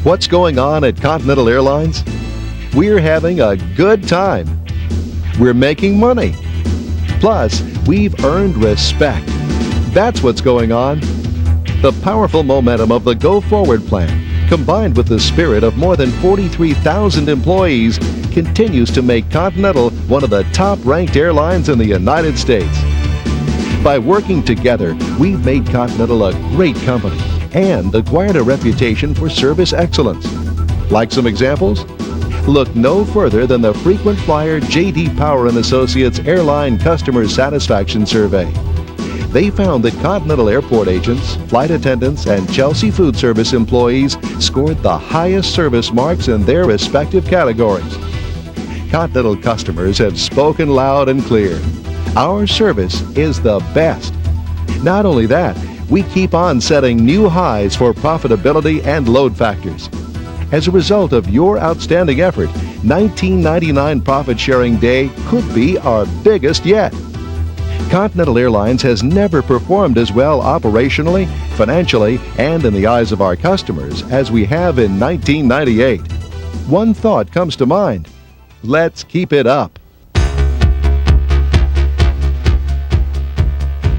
What's going on at Continental Airlines? We're having a good time. We're making money. Plus, we've earned respect. That's what's going on. The powerful momentum of the Go Forward plan, combined with the spirit of more than 43,000 employees, continues to make Continental one of the top-ranked airlines in the United States. By working together, we've made Continental a great company and acquired a reputation for service excellence. Like some examples? Look no further than the frequent flyer J.D. Power & Associates Airline Customer Satisfaction Survey. They found that Continental airport agents, flight attendants, and Chelsea Food Service employees scored the highest service marks in their respective categories. Continental customers have spoken loud and clear. Our service is the best. Not only that, we keep on setting new highs for profitability and load factors. As a result of your outstanding effort, 1999 Profit Sharing Day could be our biggest yet. Continental Airlines has never performed as well operationally, financially, and in the eyes of our customers as we have in 1998. One thought comes to mind: let's keep it up.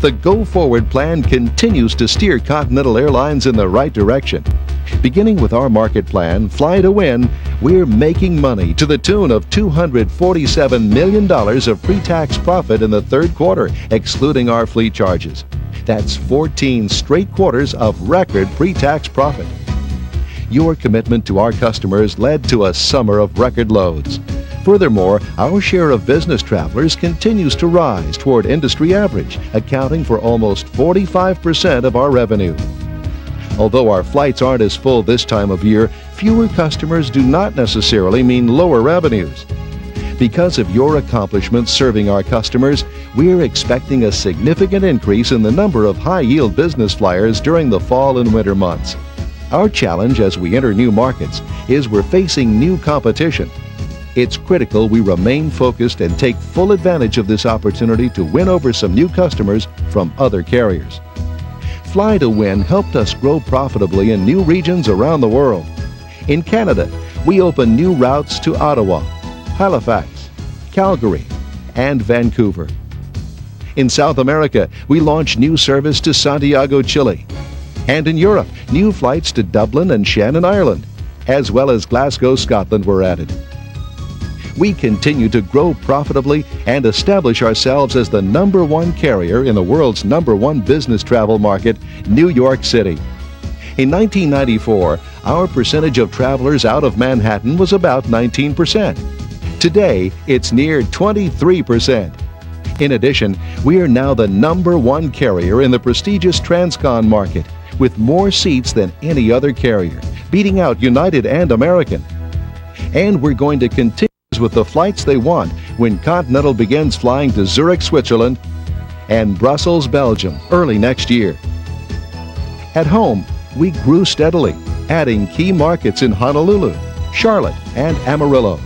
The Go Forward plan continues to steer Continental Airlines in the right direction. Beginning with our market plan, Fly to Win, we're making money to the tune of $247 million of pre-tax profit in the third quarter, excluding our fleet charges. That's 14 straight quarters of record pre-tax profit. Your commitment to our customers led to a summer of record loads. Furthermore, our share of business travelers continues to rise toward industry average, accounting for almost 45% of our revenue. Although our flights aren't as full this time of year, fewer customers do not necessarily mean lower revenues. Because of your accomplishments serving our customers, we're expecting a significant increase in the number of high-yield business flyers during the fall and winter months. Our challenge as we enter new markets is we're facing new competition. It's critical we remain focused and take full advantage of this opportunity to win over some new customers from other carriers. Fly to Win helped us grow profitably in new regions around the world. In Canada, we opened new routes to Ottawa, Halifax, Calgary, and Vancouver. In South America, we launched new service to Santiago, Chile. And in Europe, new flights to Dublin and Shannon, Ireland, as well as Glasgow, Scotland were added. We continue to grow profitably and establish ourselves as the #1 carrier in the world's #1 business travel market, New York City. In 1994, our percentage of travelers out of Manhattan was about 19%. Today, it's near 23%. In addition, we are now the #1 carrier in the prestigious Transcon market, with more seats than any other carrier, beating out United and American. And we're going to continue with the flights they want when Continental begins flying to Zurich, Switzerland, and Brussels, Belgium, early next year. At home, we grew steadily, adding key markets in Honolulu, Charlotte, and Amarillo,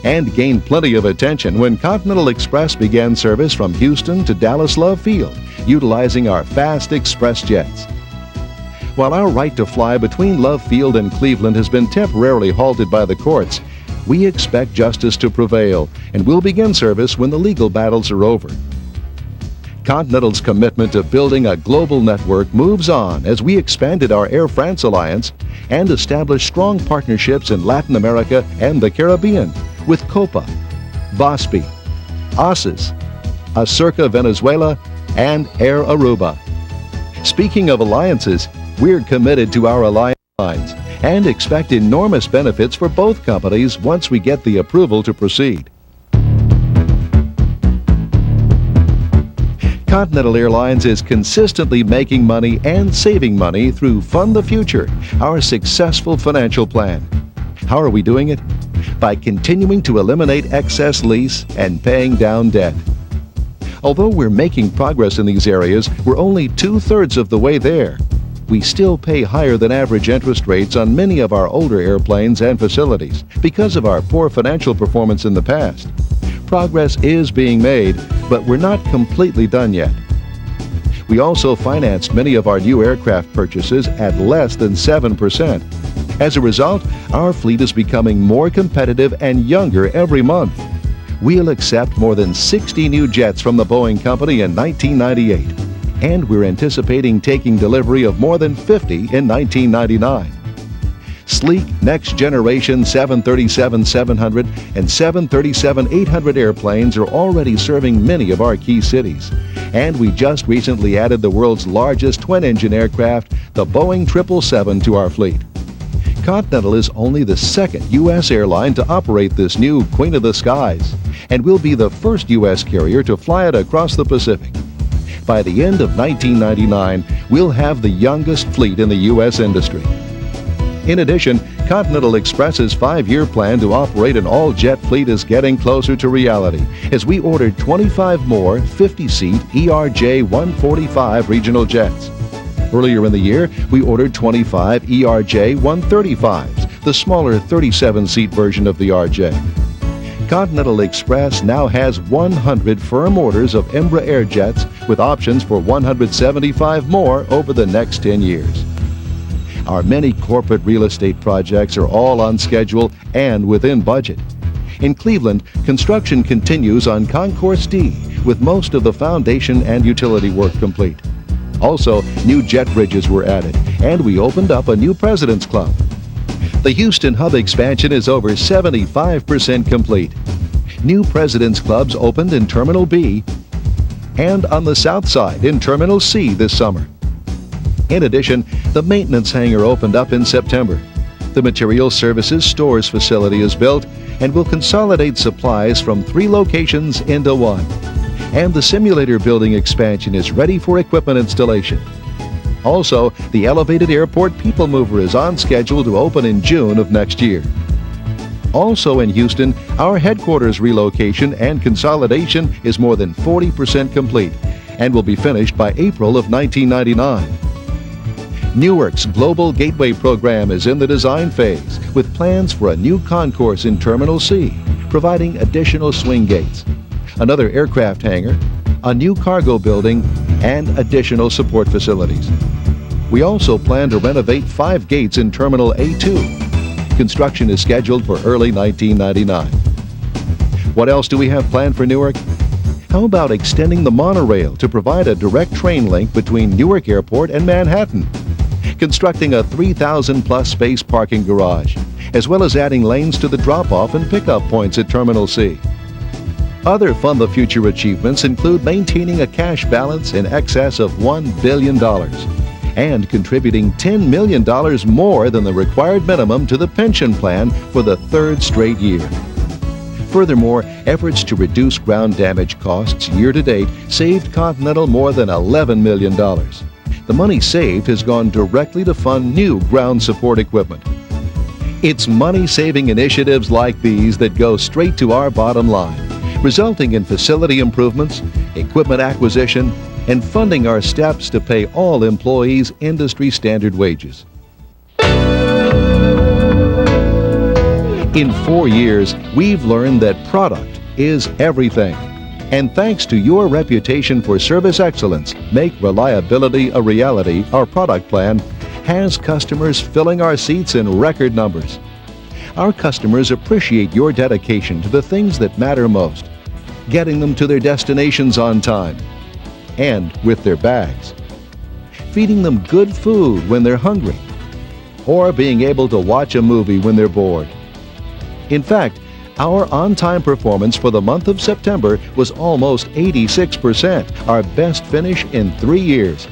and gained plenty of attention when Continental Express began service from Houston to Dallas Love Field, utilizing our fast express jets. While our right to fly between Love Field and Cleveland has been temporarily halted by the courts, we expect justice to prevail, and we'll begin service when the legal battles are over. Continental's commitment to building a global network moves on as we expanded our Air France alliance and established strong partnerships in Latin America and the Caribbean with Copa, Vaspi, ASIS, Acerca Venezuela, and Air Aruba. Speaking of alliances, we're committed to our alliance lines and expect enormous benefits for both companies once we get the approval to proceed. Continental Airlines is consistently making money and saving money through Fund the Future, our successful financial plan. How are we doing it? By continuing to eliminate excess lease and paying down debt. Although we're making progress in these areas, we're only 2/3 of the way there. We still pay higher than average interest rates on many of our older airplanes and facilities because of our poor financial performance in the past. Progress is being made, but we're not completely done yet. We also financed many of our new aircraft purchases at less than 7%. As a result, our fleet is becoming more competitive and younger every month. We'll accept more than 60 new jets from the Boeing Company in 1998, and we're anticipating taking delivery of more than 50 in 1999. Sleek next-generation 737-700 and 737-800 airplanes are already serving many of our key cities. And we just recently added the world's largest twin-engine aircraft, the Boeing 777, to our fleet. Continental is only the second U.S. airline to operate this new Queen of the Skies, and will be the first U.S. carrier to fly it across the Pacific. By the end of 1999, we'll have the youngest fleet in the U.S. industry. In addition, Continental Express's 5-year plan to operate an all-jet fleet is getting closer to reality as we ordered 25 more 50-seat ERJ-145 regional jets. Earlier in the year, we ordered 25 ERJ-135s, the smaller 37-seat version of the RJ. Continental Express now has 100 firm orders of Embraer jets with options for 175 more over the next 10 years. Our many corporate real estate projects are all on schedule and within budget. In Cleveland, construction continues on Concourse D, with most of the foundation and utility work complete. Also, new jet bridges were added, and we opened up a new President's Club. The Houston hub expansion is over 75% complete. New President's Clubs opened in Terminal B and on the south side in Terminal C this summer. In addition, the maintenance hangar opened up in September. The Material Services Stores facility is built and will consolidate supplies from 3 locations into 1. And the simulator building expansion is ready for equipment installation. Also, the elevated airport people mover is on schedule to open in June of next year. Also in Houston, our headquarters relocation and consolidation is more than 40% complete and will be finished by April of 1999. Newark's Global Gateway program is in the design phase, with plans for a new concourse in Terminal C, providing additional swing gates, another aircraft hangar, a new cargo building, and additional support facilities. We also plan to renovate 5 gates in Terminal A2. Construction is scheduled for early 1999. What else do we have planned for Newark? How about extending the monorail to provide a direct train link between Newark Airport and Manhattan? Constructing a 3,000-plus space parking garage, as well as adding lanes to the drop-off and pickup points at Terminal C. Other Fund the Future achievements include maintaining a cash balance in excess of $1 billion and contributing $10 million more than the required minimum to the pension plan for the 3rd straight year. Furthermore, efforts to reduce ground damage costs year-to-date saved Continental more than $11 million. The money saved has gone directly to fund new ground support equipment. It's money-saving initiatives like these that go straight to our bottom line, resulting in facility improvements, equipment acquisition, and funding our steps to pay all employees industry-standard wages. In 4 years, we've learned that product is everything. And thanks to your reputation for service excellence, Make Reliability a Reality, our product plan, has customers filling our seats in record numbers. Our customers appreciate your dedication to the things that matter most, getting them to their destinations on time and with their bags, feeding them good food when they're hungry, or being able to watch a movie when they're bored. In fact, our on-time performance for the month of September was almost 86%, our best finish in 3 years.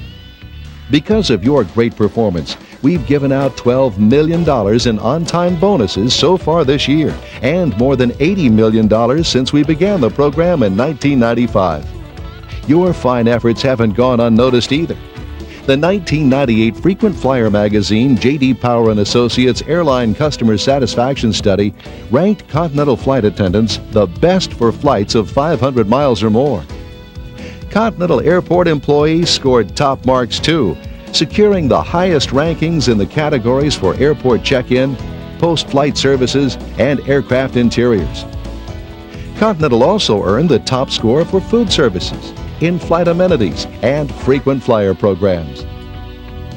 Because of your great performance, we've given out $12 million in on-time bonuses so far this year, and more than $80 million since we began the program in 1995. Your fine efforts haven't gone unnoticed either. The 1998 Frequent Flyer magazine J.D. Power & Associates Airline Customer Satisfaction Study ranked Continental flight attendants the best for flights of 500 miles or more. Continental Airport employees scored top marks too, securing the highest rankings in the categories for airport check-in, post-flight services, and aircraft interiors. Continental also earned the top score for food services, in-flight amenities, and frequent flyer programs.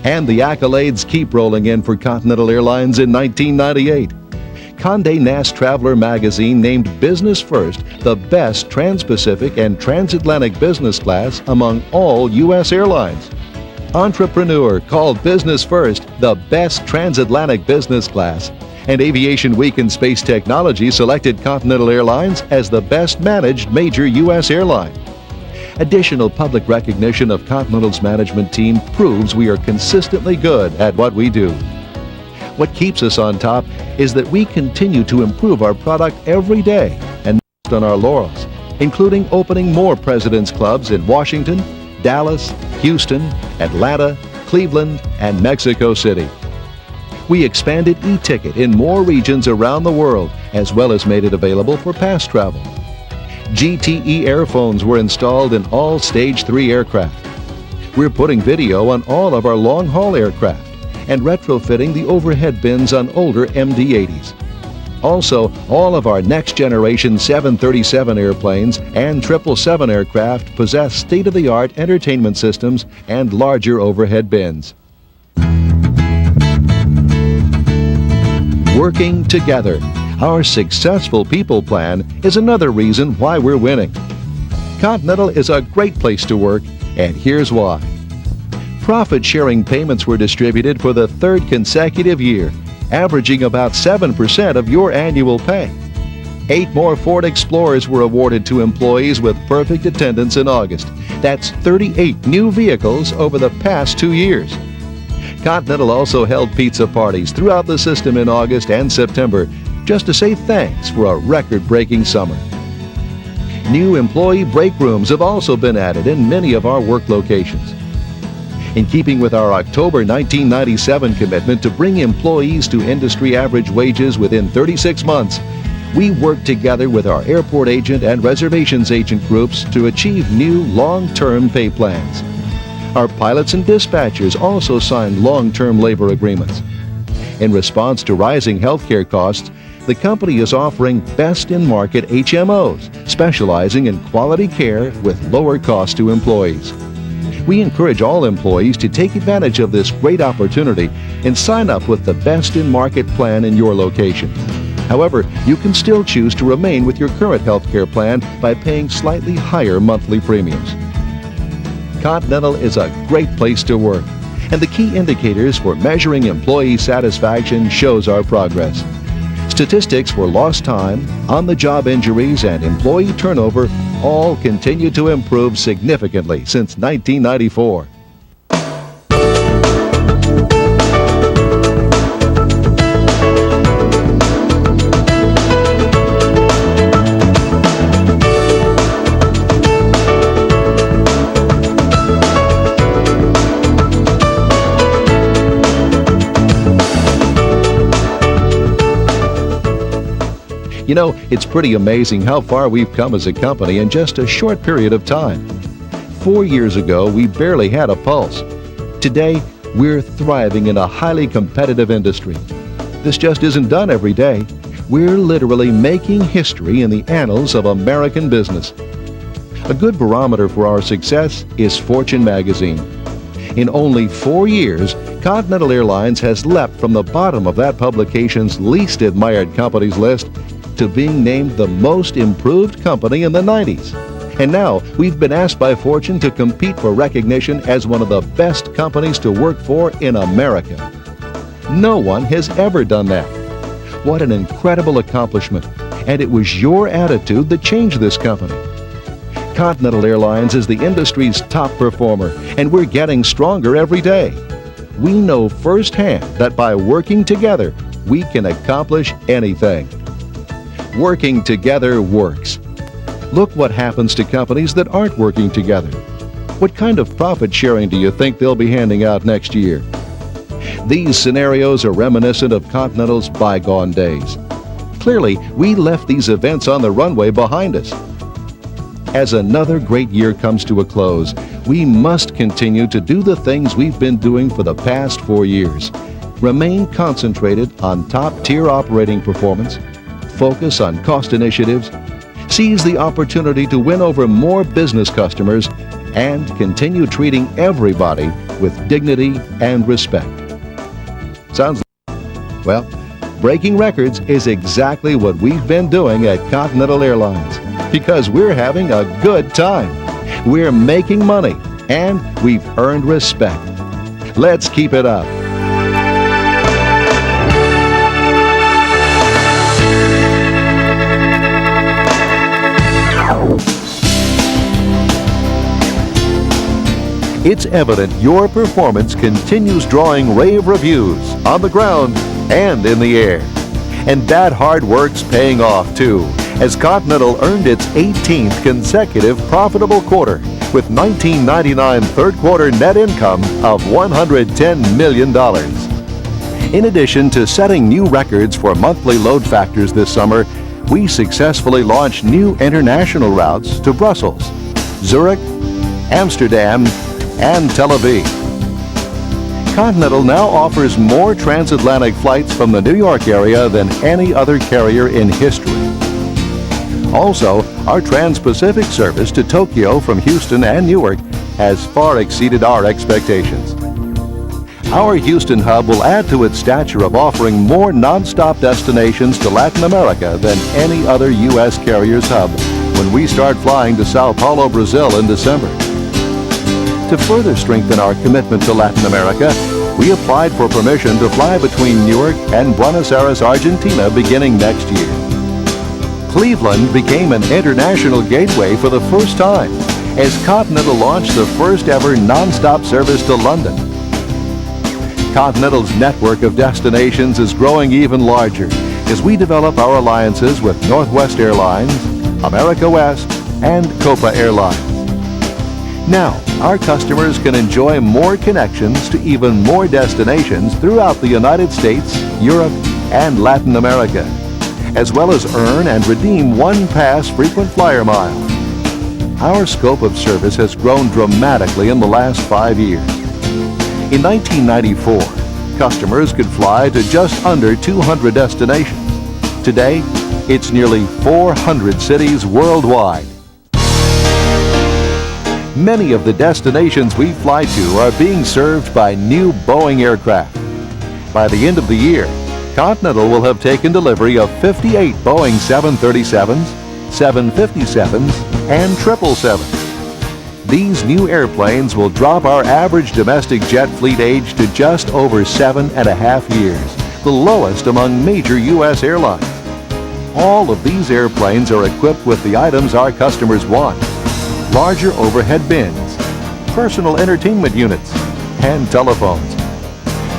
And the accolades keep rolling in for Continental Airlines in 1998. Condé Nast Traveler magazine named Business First the best trans-Pacific and transatlantic business class among all U.S. airlines. Entrepreneur called Business First the best transatlantic business class. And Aviation Week in Space Technology selected Continental Airlines as the best managed major U.S. airline. Additional public recognition of Continental's management team proves we are consistently good at what we do. What keeps us on top is that we continue to improve our product every day and not on our laurels, including opening more President's Clubs in Washington, Dallas, Houston, Atlanta, Cleveland, and Mexico City. We expanded e-ticket in more regions around the world, as well as made it available for pass travel. GTE airphones were installed in all Stage 3 aircraft. We're putting video on all of our long-haul aircraft and retrofitting the overhead bins on older MD-80s. Also, all of our next-generation 737 airplanes and 777 aircraft possess state-of-the-art entertainment systems and larger overhead bins. Working together, our successful people plan is another reason why we're winning. Continental is a great place to work, and here's why. Profit-sharing payments were distributed for the third consecutive year, averaging about 7% of your annual pay. 8 more Ford Explorers were awarded to employees with perfect attendance in August. That's 38 new vehicles over the past 2 years. Continental also held pizza parties throughout the system in August and September just to say thanks for a record-breaking summer. New employee break rooms have also been added in many of our work locations. In keeping with our October 1997 commitment to bring employees to industry average wages within 36 months, we worked together with our airport agent and reservations agent groups to achieve new long-term pay plans. Our pilots and dispatchers also signed long-term labor agreements. In response to rising healthcare costs, the company is offering best-in-market HMOs, specializing in quality care with lower cost to employees. We encourage all employees to take advantage of this great opportunity and sign up with the best-in-market plan in your location. However, you can still choose to remain with your current healthcare plan by paying slightly higher monthly premiums. Continental is a great place to work, and the key indicators for measuring employee satisfaction shows our progress. Statistics for lost time, on-the-job injuries, and employee turnover all continue to improve significantly since 1994. You know, it's pretty amazing how far we've come as a company in just a short period of time. 4 years ago, we barely had a pulse. Today, we're thriving in a highly competitive industry. This just isn't done every day. We're literally making history in the annals of American business. A good barometer for our success is Fortune magazine. In only 4 years, Continental Airlines has leapt from the bottom of that publication's least admired companies list to being named the most improved company in the 90s. And now we've been asked by Fortune to compete for recognition as one of the best companies to work for in America. No one has ever done that. What an incredible accomplishment, and it was your attitude that changed this company. Continental Airlines is the industry's top performer, and we're getting stronger every day. We know firsthand that by working together, we can accomplish anything. Working together works. Look what happens to companies that aren't working together. What kind of profit sharing do you think they'll be handing out next year? These scenarios are reminiscent of Continental's bygone days. Clearly, we left these events on the runway behind us. As another great year comes to a close, we must continue to do the things we've been doing for the past 4 years. Remain concentrated on top-tier operating performance, focus on cost initiatives, seize the opportunity to win over more business customers, and continue treating everybody with with dignity and respect. Sounds well, breaking records is exactly what we've been doing at Continental Airlines because we're having a good time. We're making money and we've earned respect. Let's keep it up. It's evident your performance continues drawing rave reviews on the ground and in the air. And that hard work's paying off too, as Continental earned its 18th consecutive profitable quarter with 1999 third quarter net income of $110 million. In addition to setting new records for monthly load factors this summer, we successfully launched new international routes to Brussels, Zurich, Amsterdam, and Tel Aviv. Continental now offers more transatlantic flights from the New York area than any other carrier in history. Also, our Trans-Pacific service to Tokyo from Houston and Newark has far exceeded our expectations. Our Houston hub will add to its stature of offering more non-stop destinations to Latin America than any other U.S. carrier's hub when we start flying to Sao Paulo, Brazil in December. To further strengthen our commitment to Latin America, we applied for permission to fly between Newark and Buenos Aires, Argentina beginning next year. Cleveland became an international gateway for the first time as Continental launched the first ever non-stop service to London. Continental's network of destinations is growing even larger as we develop our alliances with Northwest Airlines, America West, and Copa Airlines. Now, our customers can enjoy more connections to even more destinations throughout the United States, Europe, and Latin America, as well as earn and redeem one-pass frequent flyer mile. Our scope of service has grown dramatically in the last 5 years. In 1994, customers could fly to just under 200 destinations. Today, it's nearly 400 cities worldwide. Many of the destinations we fly to are being served by new Boeing aircraft. By the end of the year, Continental will have taken delivery of 58 Boeing 737s, 757s, and 777s. These new airplanes will drop our average domestic jet fleet age to just over 7.5 years, the lowest among major U.S. airlines. All of these airplanes are equipped with the items our customers want: larger overhead bins, personal entertainment units, and telephones.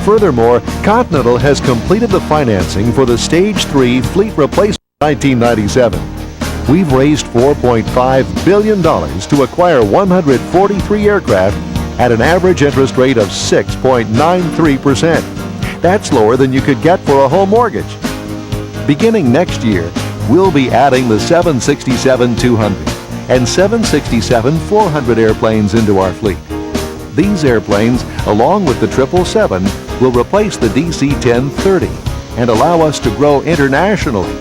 Furthermore, Continental has completed the financing for the Stage 3 fleet replacement in 1997. We've raised $4.5 billion to acquire 143 aircraft at an average interest rate of 6.93%. That's lower than you could get for a home mortgage. Beginning next year, we'll be adding the 767-200 and 767-400 airplanes into our fleet. These airplanes, along with the 777, will replace the DC-1030 and allow us to grow internationally,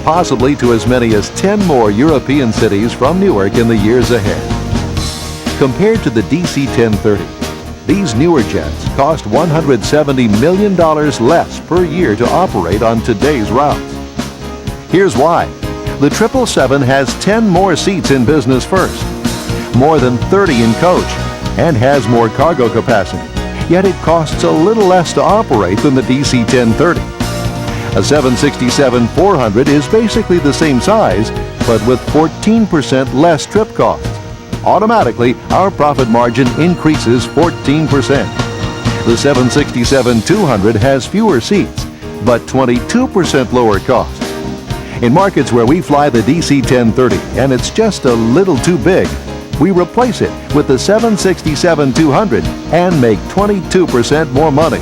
possibly to as many as 10 more European cities from Newark in the years ahead. Compared to the DC-1030, these newer jets cost $170 million less per year to operate on today's routes. Here's why. The 777 has 10 more seats in business first, more than 30 in coach, and has more cargo capacity, yet it costs a little less to operate than the DC-1030. A 767-400 is basically the same size, but with 14% less trip costs. Automatically, our profit margin increases 14%. The 767-200 has fewer seats, but 22% lower cost. In markets where we fly the DC-1030 and it's just a little too big, we replace it with the 767-200 and make 22% more money.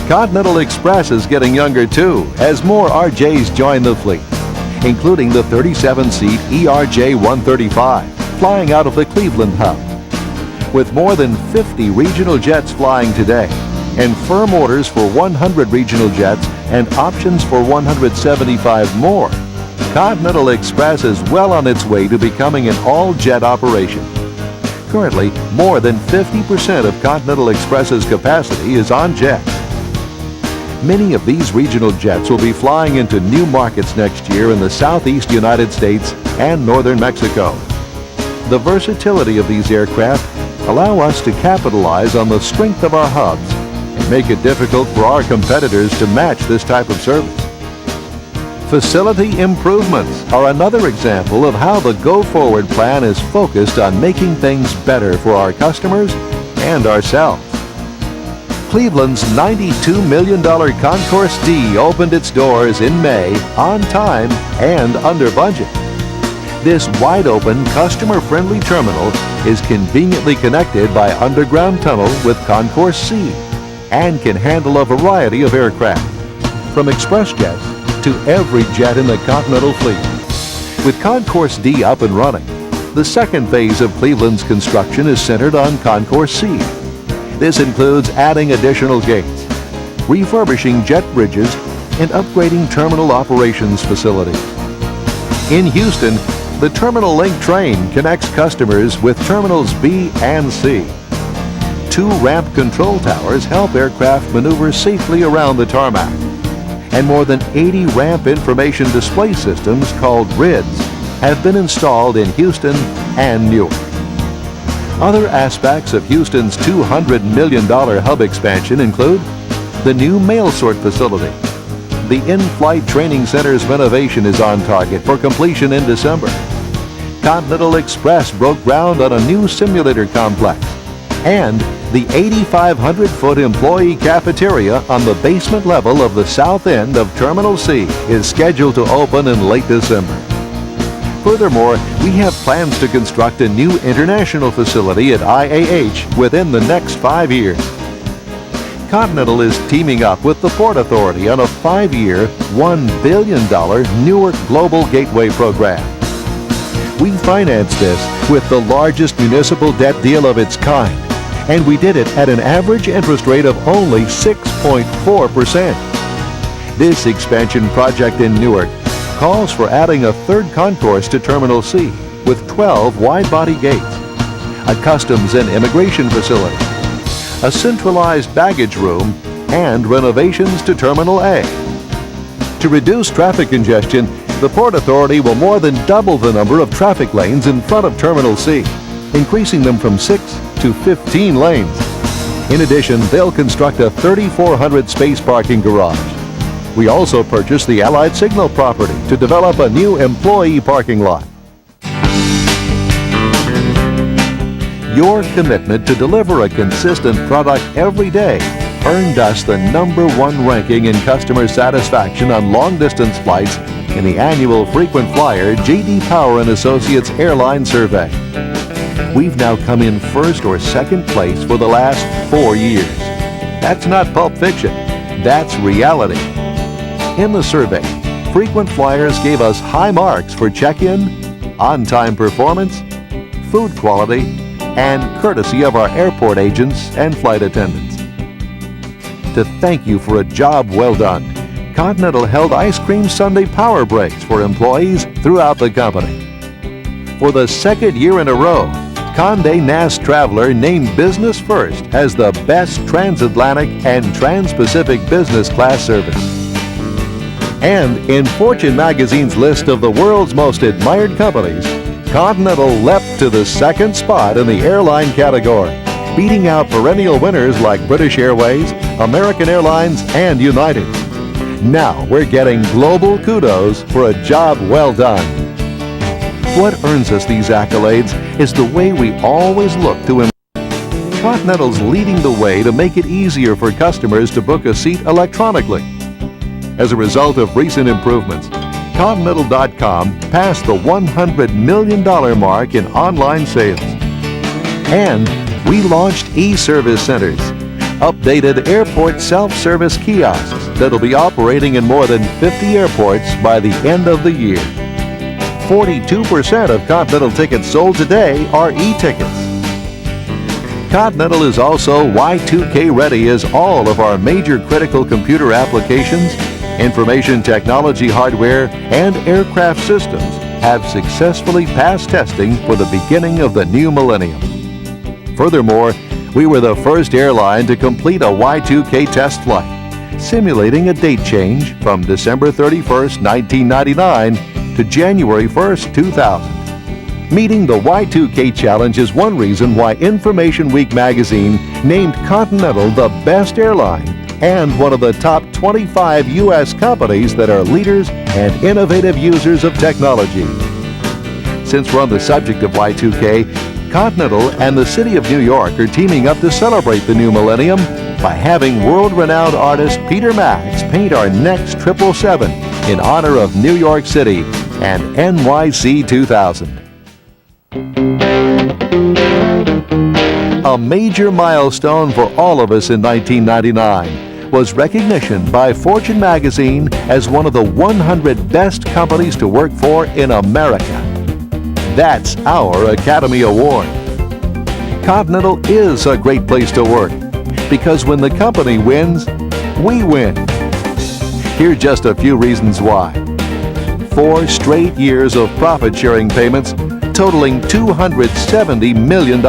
Continental Express is getting younger too, as more RJs join the fleet, including the 37-seat ERJ-135, flying out of the Cleveland hub. With more than 50 regional jets flying today, and firm orders for 100 regional jets and options for 175 more, Continental Express is well on its way to becoming an all-jet operation. Currently, more than 50% of Continental Express's capacity is on jets. Many of these regional jets will be flying into new markets next year in the southeast United States and northern Mexico. The versatility of these aircraft allow us to capitalize on the strength of our hubs and make it difficult for our competitors to match this type of service. Facility improvements are another example of how the Go Forward plan is focused on making things better for our customers and ourselves. Cleveland's $92 million Concourse D opened its doors in May on time and under budget. This wide-open, customer-friendly terminal is conveniently connected by underground tunnel with Concourse C and can handle a variety of aircraft, from express jets to every jet in the Continental fleet. With Concourse D up and running, the second phase of Cleveland's construction is centered on Concourse C. This includes adding additional gates, refurbishing jet bridges, and upgrading terminal operations facilities. In Houston, the Terminal Link train connects customers with Terminals B and C. 2 ramp control towers help aircraft maneuver safely around the tarmac, and more than 80 ramp information display systems called RIDs have been installed in Houston and Newark. Other aspects of Houston's $200 million hub expansion include the new mail sort facility. The in-flight training center's renovation is on target for completion in December. Continental Express broke ground on a new simulator complex, and the 8,500-foot employee cafeteria on the basement level of the south end of Terminal C is scheduled to open in late December. Furthermore, we have plans to construct a new international facility at IAH within the next 5 years. Continental is teaming up with the Port Authority on a 5-year, $1 billion Newark Global Gateway program. We financed this with the largest municipal debt deal of its kind, and we did it at an average interest rate of only 6.4%. This expansion project in Newark calls for adding a third concourse to Terminal C with 12 wide-body gates, a customs and immigration facility, a centralized baggage room, and renovations to Terminal A. To reduce traffic congestion, the Port Authority will more than double the number of traffic lanes in front of Terminal C, increasing them from 6 to 15 lanes. In addition, they'll construct a 3,400 space parking garage. We also purchased the Allied Signal property to develop a new employee parking lot. Your commitment to deliver a consistent product every day earned us the #1 ranking in customer satisfaction on long-distance flights in the annual Frequent Flyer J.D. Power & Associates Airline Survey. We've now come in first or second place for the last 4 years. That's not pulp fiction, that's reality. In the survey, frequent flyers gave us high marks for check-in, on-time performance, food quality, and courtesy of our airport agents and flight attendants. To thank you for a job well done, Continental held Ice Cream Sunday power breaks for employees throughout the company. For the second year in a row, Condé Nast Traveler named Business First as the best transatlantic and trans-Pacific business class service. And in Fortune magazine's list of the world's most admired companies, Continental leapt to the second spot in the airline category, beating out perennial winners like British Airways, American Airlines, and United. Now we're getting global kudos for a job well done. What earns us these accolades is the way we always look to improve. Continental's leading the way to make it easier for customers to book a seat electronically. As a result of recent improvements, Continental.com passed the $100 million mark in online sales. And we launched e-service centers, updated airport self-service kiosks that'll be operating in more than 50 airports by the end of the year. 42% of Continental tickets sold today are e-tickets. Continental is also Y2K ready as all of our major critical computer applications, information technology hardware, and aircraft systems have successfully passed testing for the beginning of the new millennium. Furthermore, we were the first airline to complete a Y2K test flight, simulating a date change from December 31st, 1999 to January 1st, 2000. Meeting the Y2K challenge is one reason why Information Week magazine named Continental the best airline and one of the top 25 U.S. companies that are leaders and innovative users of technology. Since we're on the subject of Y2K, Continental and the City of New York are teaming up to celebrate the new millennium by having world-renowned artist Peter Max paint our next 777 in honor of New York City and NYC 2000. A major milestone for all of us in 1999 was recognition by Fortune magazine as one of the 100 best companies to work for in America. That's our Academy Award. Continental is a great place to work because when the company wins, we win. Here are just a few reasons why. 4 straight years of profit-sharing payments totaling $270 million.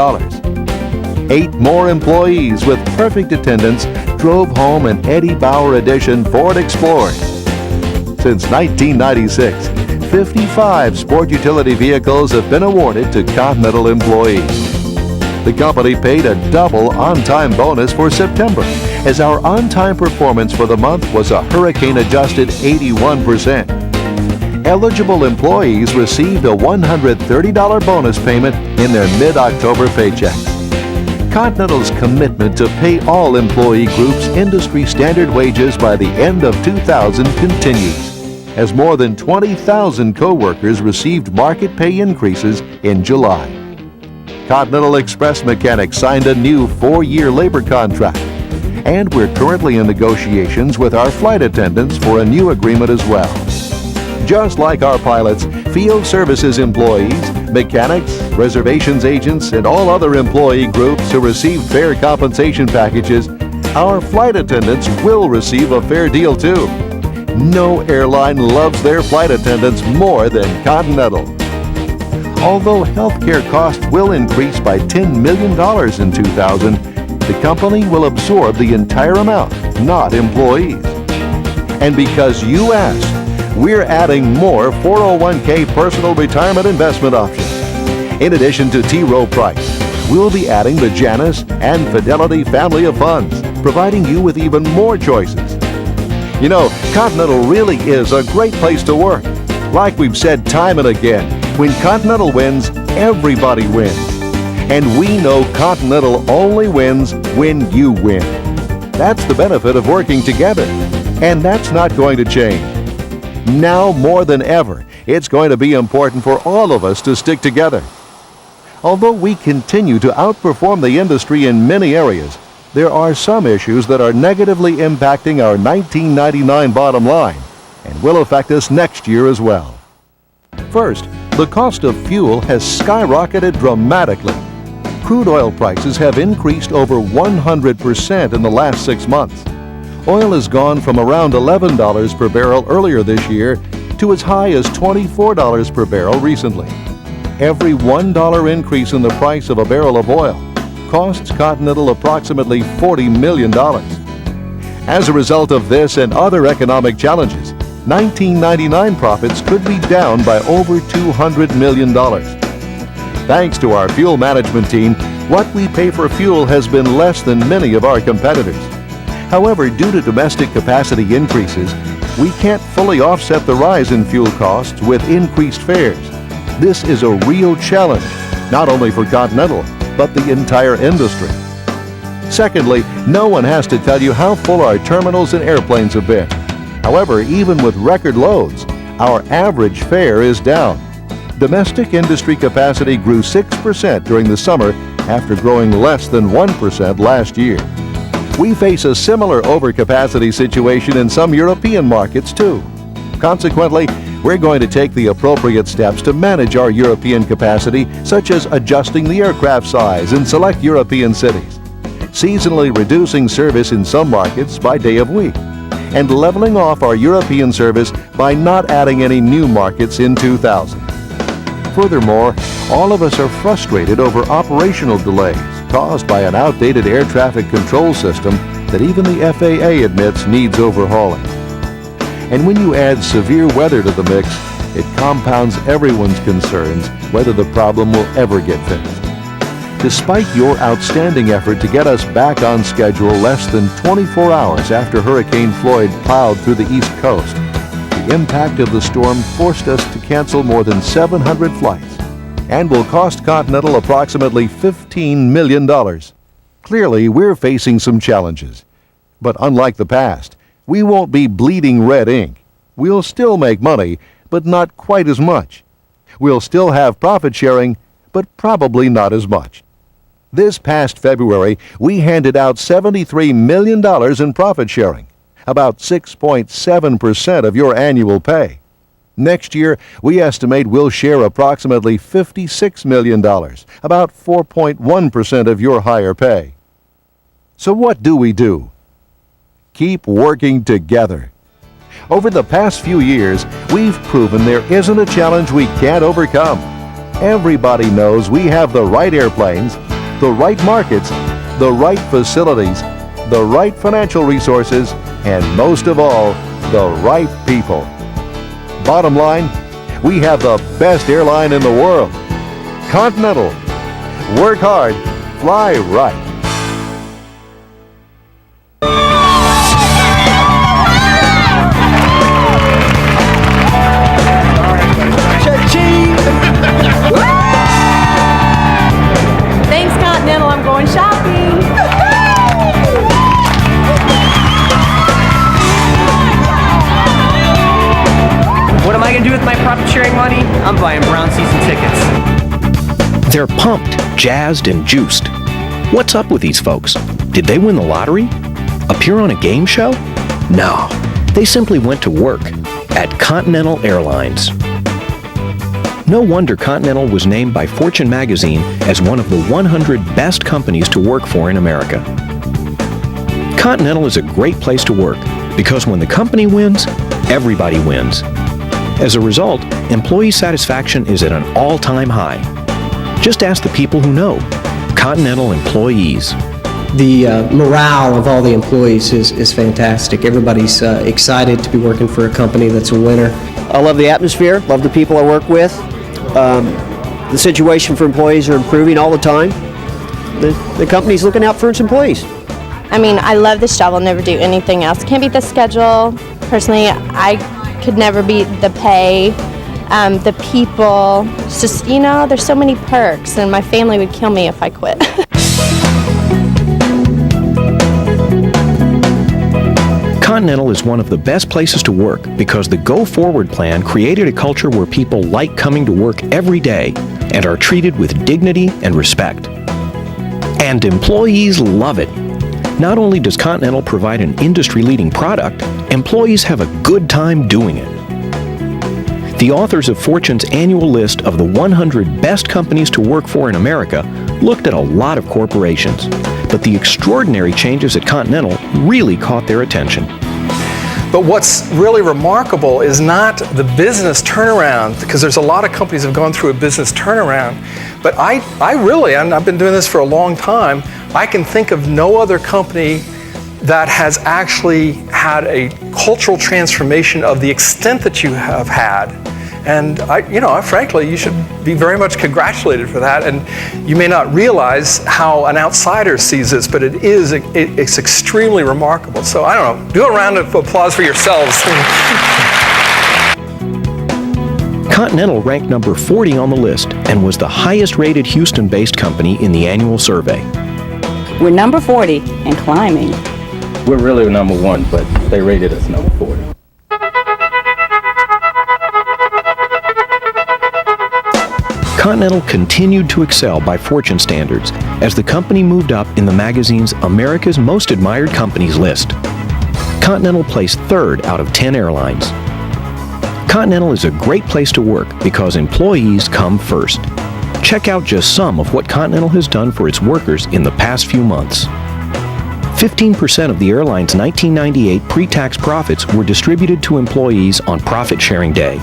8 more employees with perfect attendance drove home an Eddie Bauer Edition Ford Explorer. Since 1996, 55 sport utility vehicles have been awarded to Continental employees. The company paid a double on-time bonus for September, as our on-time performance for the month was a hurricane-adjusted 81%. Eligible employees received a $130 bonus payment in their mid-October paycheck. Continental's commitment to pay all employee groups industry standard wages by the end of 2000 continues, as more than 20,000 co-workers received market pay increases in July. Continental Express mechanics signed a new 4-year labor contract, and we're currently in negotiations with our flight attendants for a new agreement as well. Just like our pilots, field services employees, mechanics, reservations agents, and all other employee groups who receive fair compensation packages, our flight attendants will receive a fair deal too. No airline loves their flight attendants more than Continental. Although healthcare costs will increase by $10 million in 2000, the company will absorb the entire amount, not employees. And because you asked, we're adding more 401k personal retirement investment options. In addition to T. Rowe Price, we'll be adding the Janus and Fidelity family of funds, providing you with even more choices. You know, Continental really is a great place to work. Like we've said time and again, when Continental wins, everybody wins. And we know Continental only wins when you win. That's the benefit of working together. And that's not going to change. Now more than ever, it's going to be important for all of us to stick together. Although we continue to outperform the industry in many areas, there are some issues that are negatively impacting our 1999 bottom line and will affect us next year as well. First, the cost of fuel has skyrocketed dramatically. Crude oil prices have increased over 100% in the last 6 months. Oil has gone from around $11 per barrel earlier this year to as high as $24 per barrel recently. Every $1 increase in the price of a barrel of oil costs Continental approximately $40 million. As a result of this and other economic challenges, 1999 profits could be down by over $200 million. Thanks to our fuel management team, what we pay for fuel has been less than many of our competitors. However, due to domestic capacity increases, we can't fully offset the rise in fuel costs with increased fares. This is a real challenge, not only for Continental, but the entire industry. Secondly, no one has to tell you how full our terminals and airplanes have been. However, even with record loads, our average fare is down. Domestic industry capacity grew 6% during the summer after growing less than 1% last year. We face a similar overcapacity situation in some European markets too. Consequently, we're going to take the appropriate steps to manage our European capacity, such as adjusting the aircraft size in select European cities, seasonally reducing service in some markets by day of week, and leveling off our European service by not adding any new markets in 2000. Furthermore, all of us are frustrated over operational delays, caused by an outdated air traffic control system that even the FAA admits needs overhauling. And when you add severe weather to the mix, it compounds everyone's concerns whether the problem will ever get fixed. Despite your outstanding effort to get us back on schedule less than 24 hours after Hurricane Floyd plowed through the East Coast, the impact of the storm forced us to cancel more than 700 flights and will cost Continental approximately $15 million. Clearly, we're facing some challenges. But unlike the past, we won't be bleeding red ink. We'll still make money, but not quite as much. We'll still have profit sharing, but probably not as much. This past February, we handed out $73 million in profit sharing, about 6.7% of your annual pay. Next year, we estimate we'll share approximately $56 million, about 4.1% of your higher pay. So what do we do? Keep working together. Over the past few years, we've proven there isn't a challenge we can't overcome. Everybody knows we have the right airplanes, the right markets, the right facilities, the right financial resources, and most of all, the right people. Bottom line, we have the best airline in the world. Continental. Work hard, fly right. Thanks, Continental. I'm going shopping. What am I going to do with my profit sharing money? I'm buying Brown season tickets. They're pumped, jazzed, and juiced. What's up with these folks? Did they win the lottery? Appear on a game show? No, they simply went to work at Continental Airlines. No wonder Continental was named by Fortune magazine as one of the 100 best companies to work for in America. Continental is a great place to work because when the company wins, everybody wins. As a result, employee satisfaction is at an all-time high. Just ask the people who know. Continental employees. The morale of all the employees is fantastic. Everybody's excited to be working for a company that's a winner. I love the atmosphere, love the people I work with. The situation for employees are improving all the time. The company's looking out for its employees. I mean, I love this job. I'll never do anything else. Can't beat the schedule. Personally, I could never beat the pay, the people. It's just, there's so many perks, and my family would kill me if I quit. Continental is one of the best places to work because the Go Forward plan created a culture where people like coming to work every day and are treated with dignity and respect. And employees love it. Not only does Continental provide an industry-leading product, employees have a good time doing it. The authors of Fortune's annual list of the 100 best companies to work for in America looked at a lot of corporations, but the extraordinary changes at Continental really caught their attention. But what's really remarkable is not the business turnaround, because there's a lot of companies that have gone through a business turnaround. But I've been doing this for a long time, I can think of no other company that has actually had a cultural transformation of the extent that you have had. And frankly, you should be very much congratulated for that. And you may not realize how an outsider sees this, but it's extremely remarkable. So I don't know, do a round of applause for yourselves. Continental ranked number 40 on the list and was the highest rated Houston-based company in the annual survey. We're number 40 and climbing. We're really number 1, but they rated us number 40. Continental continued to excel by Fortune standards as the company moved up in the magazine's America's Most Admired Companies list. Continental placed 3rd out of 10 airlines. Continental is a great place to work because employees come first. Check out just some of what Continental has done for its workers in the past few months. 15% of the airline's 1998 pre-tax profits were distributed to employees on Profit Sharing Day.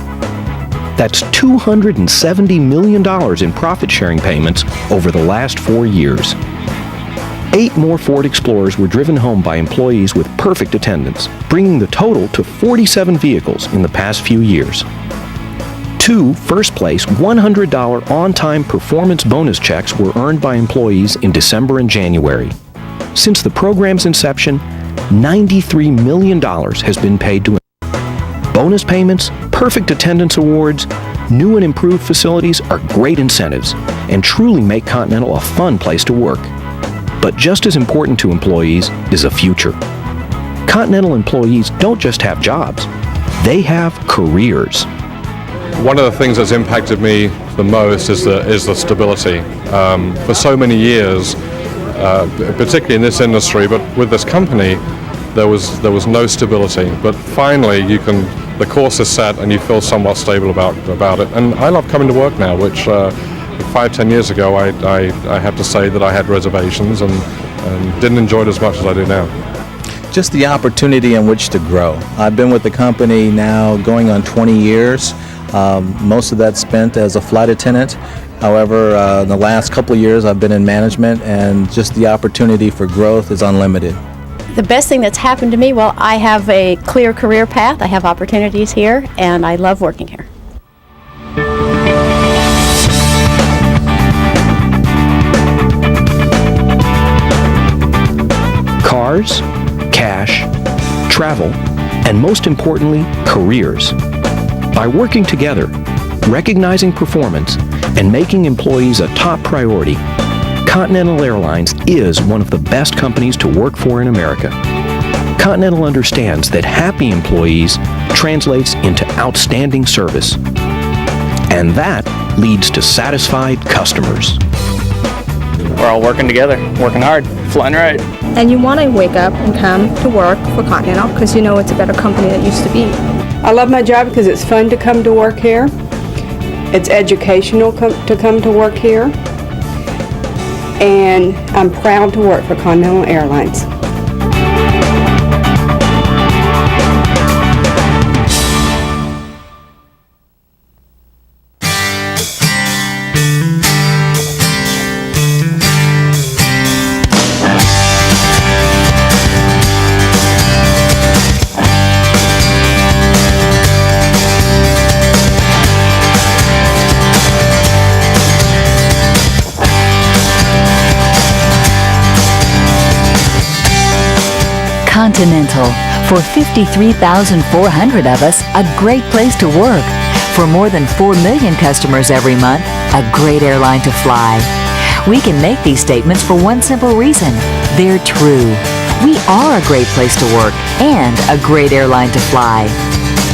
That's $270 million in profit-sharing payments over the last 4 years. 8 more Ford Explorers were driven home by employees with perfect attendance, bringing the total to 47 vehicles in the past few years. 2 first-place $100 on-time performance bonus checks were earned by employees in December and January. Since the program's inception, $93 million has been paid to bonus payments, perfect attendance awards, new and improved facilities are great incentives and truly make Continental a fun place to work. But just as important to employees is a future. Continental employees don't just have jobs, they have careers. One of the things that's impacted me the most is the stability. For so many years, particularly in this industry, but with this company, there was no stability. But finally, the course is set and you feel somewhat stable about it. And I love coming to work now, which 5-10 years ago, I have to say that I had reservations and didn't enjoy it as much as I do now. Just the opportunity in which to grow. I've been with the company now going on 20 years. Most of that spent as a flight attendant. However, in the last couple of years, I've been in management, and just the opportunity for growth is unlimited. The best thing that's happened to me, well, I have a clear career path. I have opportunities here, and I love working here. Cars, cash, travel, and most importantly, careers. By working together, recognizing performance, and making employees a top priority, Continental Airlines is one of the best companies to work for in America. Continental understands that happy employees translates into outstanding service, and that leads to satisfied customers. We're all working together, working hard, flying right. And you want to wake up and come to work for Continental because you know it's a better company than it used to be. I love my job because it's fun to come to work here. It's educational to come to work here. And I'm proud to work for Continental Airlines. Continental. For 53,400 of us, a great place to work. For more than 4 million customers every month, a great airline to fly. We can make these statements for one simple reason. They're true. We are a great place to work and a great airline to fly.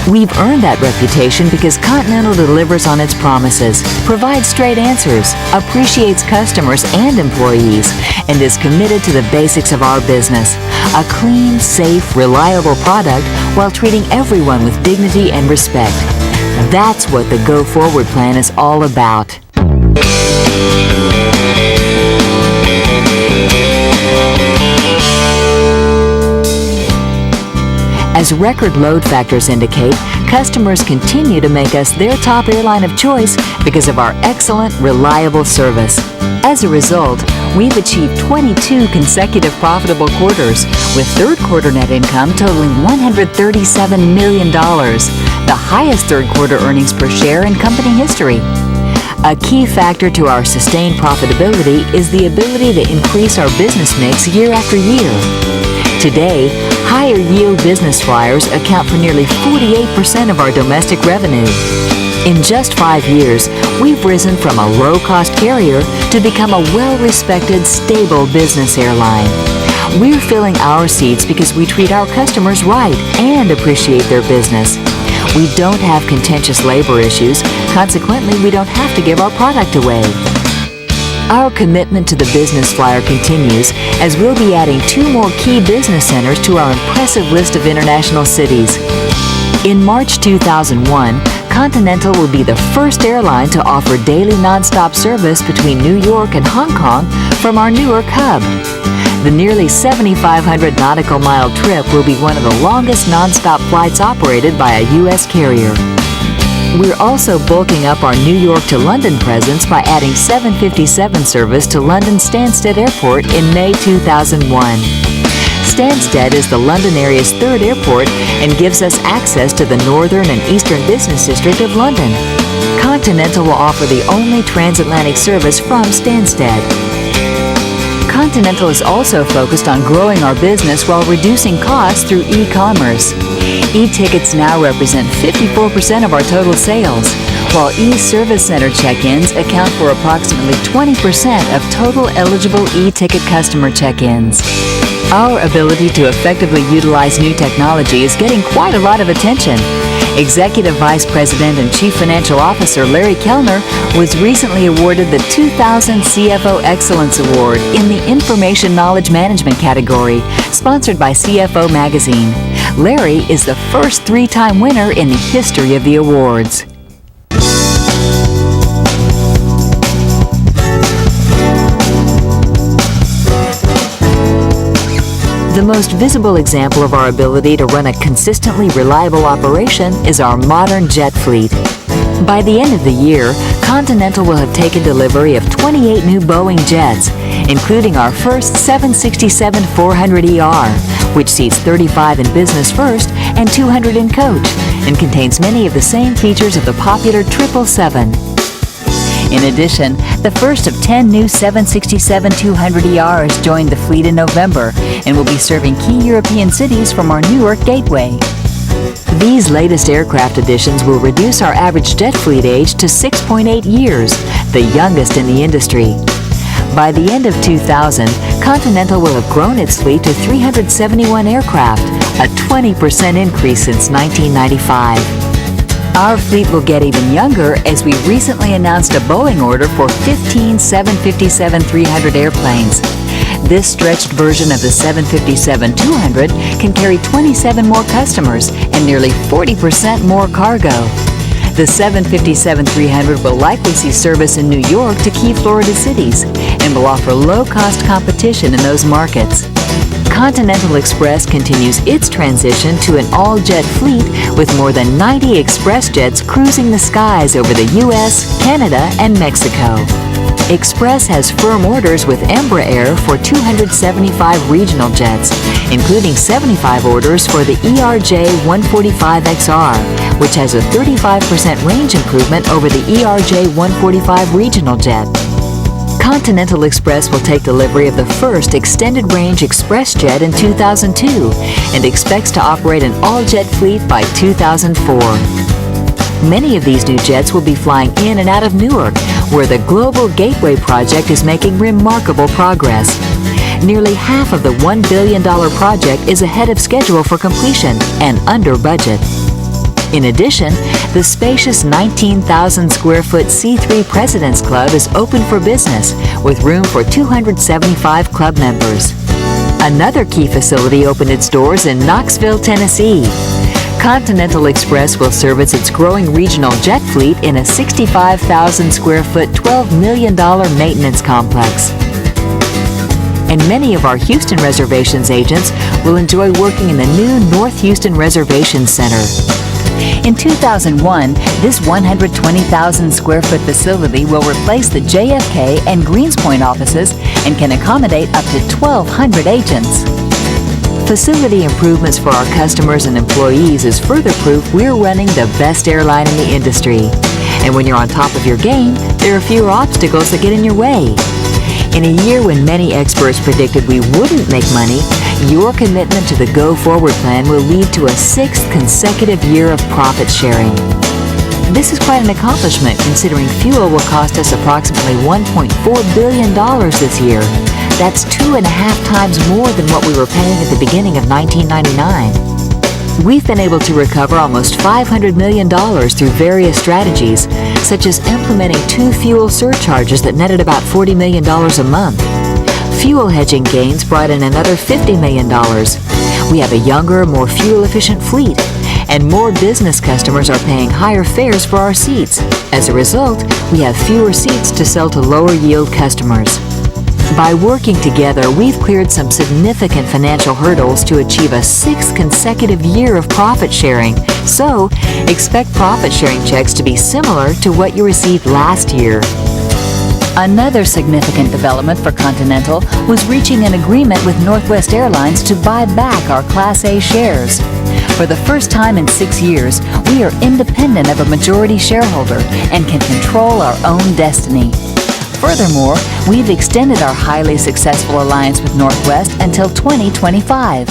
We've earned that reputation because Continental delivers on its promises, provides straight answers, appreciates customers and employees, and is committed to the basics of our business. A clean, safe, reliable product while treating everyone with dignity and respect. That's what the Go Forward plan is all about. As record load factors indicate, customers continue to make us their top airline of choice because of our excellent, reliable service. As a result, we've achieved 22 consecutive profitable quarters, with third quarter net income totaling $137 million, the highest third quarter earnings per share in company history. A key factor to our sustained profitability is the ability to increase our business mix year after year. Today, higher yield business flyers account for nearly 48% of our domestic revenue. In just 5 years, we've risen from a low-cost carrier to become a well-respected, stable business airline. We're filling our seats because we treat our customers right and appreciate their business. We don't have contentious labor issues, consequently, we don't have to give our product away. Our commitment to the business flyer continues as we'll be adding 2 more key business centers to our impressive list of international cities. In March 2001, Continental will be the first airline to offer daily nonstop service between New York and Hong Kong from our Newark hub. The nearly 7,500 nautical mile trip will be one of the longest nonstop flights operated by a U.S. carrier. We're also bulking up our New York to London presence by adding 757 service to London Stansted Airport in May 2001. Stansted is the London area's third airport and gives us access to the northern and eastern business district of London. Continental will offer the only transatlantic service from Stansted. Continental is also focused on growing our business while reducing costs through e-commerce. E-tickets now represent 54% of our total sales, while e-service center check-ins account for approximately 20% of total eligible e-ticket customer check-ins. Our ability to effectively utilize new technology is getting quite a lot of attention. Executive Vice President and Chief Financial Officer Larry Kellner was recently awarded the 2000 CFO Excellence Award in the Information Knowledge Management category, sponsored by CFO Magazine. Larry is the first three-time winner in the history of the awards. The most visible example of our ability to run a consistently reliable operation is our modern jet fleet. By the end of the year, Continental will have taken delivery of 28 new Boeing jets, including our first 767-400ER, which seats 35 in business first and 200 in coach, and contains many of the same features of the popular 777. In addition, the first of 10 new 767-200ERs joined the fleet in November and will be serving key European cities from our Newark gateway. These latest aircraft additions will reduce our average jet fleet age to 6.8 years, the youngest in the industry. By the end of 2000, Continental will have grown its fleet to 371 aircraft, a 20% increase since 1995. Our fleet will get even younger as we recently announced a Boeing order for 15 757-300 airplanes. This stretched version of the 757-200 can carry 27 more customers and nearly 40% more cargo. The 757-300 will likely see service in New York to key Florida cities and will offer low-cost competition in those markets. Continental Express continues its transition to an all-jet fleet with more than 90 express jets cruising the skies over the U.S., Canada, and Mexico. Express has firm orders with Embraer for 275 regional jets, including 75 orders for the ERJ-145XR, which has a 35% range improvement over the ERJ-145 regional jet. Continental Express will take delivery of the first extended-range express jet in 2002 and expects to operate an all-jet fleet by 2004. Many of these new jets will be flying in and out of Newark, where the Global Gateway project is making remarkable progress. Nearly half of the $1 billion project is ahead of schedule for completion and under budget. In addition, the spacious 19,000 square foot C3 President's Club is open for business with room for 275 club members. Another key facility opened its doors in Knoxville, Tennessee. Continental Express will service its growing regional jet fleet in a 65,000 square foot, $12 million maintenance complex. And many of our Houston reservations agents will enjoy working in the new North Houston Reservation Center. In 2001, this 120,000 square foot facility will replace the JFK and Greenspoint offices and can accommodate up to 1,200 agents. Facility improvements for our customers and employees is further proof we're running the best airline in the industry. And when you're on top of your game, there are fewer obstacles that get in your way. In a year when many experts predicted we wouldn't make money, your commitment to the Go Forward plan will lead to a 6th consecutive year of profit sharing. This is quite an accomplishment considering fuel will cost us approximately $1.4 billion this year. That's 2.5 times more than what we were paying at the beginning of 1999. We've been able to recover almost $500 million through various strategies, such as implementing 2 fuel surcharges that netted about $40 million a month. Fuel hedging gains brought in another $50 million. We have a younger, more fuel-efficient fleet, and more business customers are paying higher fares for our seats. As a result, we have fewer seats to sell to lower-yield customers. By working together, we've cleared some significant financial hurdles to achieve a 6th consecutive year of profit sharing. So, expect profit sharing checks to be similar to what you received last year. Another significant development for Continental was reaching an agreement with Northwest Airlines to buy back our Class A shares. For the first time in 6 years, we are independent of a majority shareholder and can control our own destiny. Furthermore, we've extended our highly successful alliance with Northwest until 2025.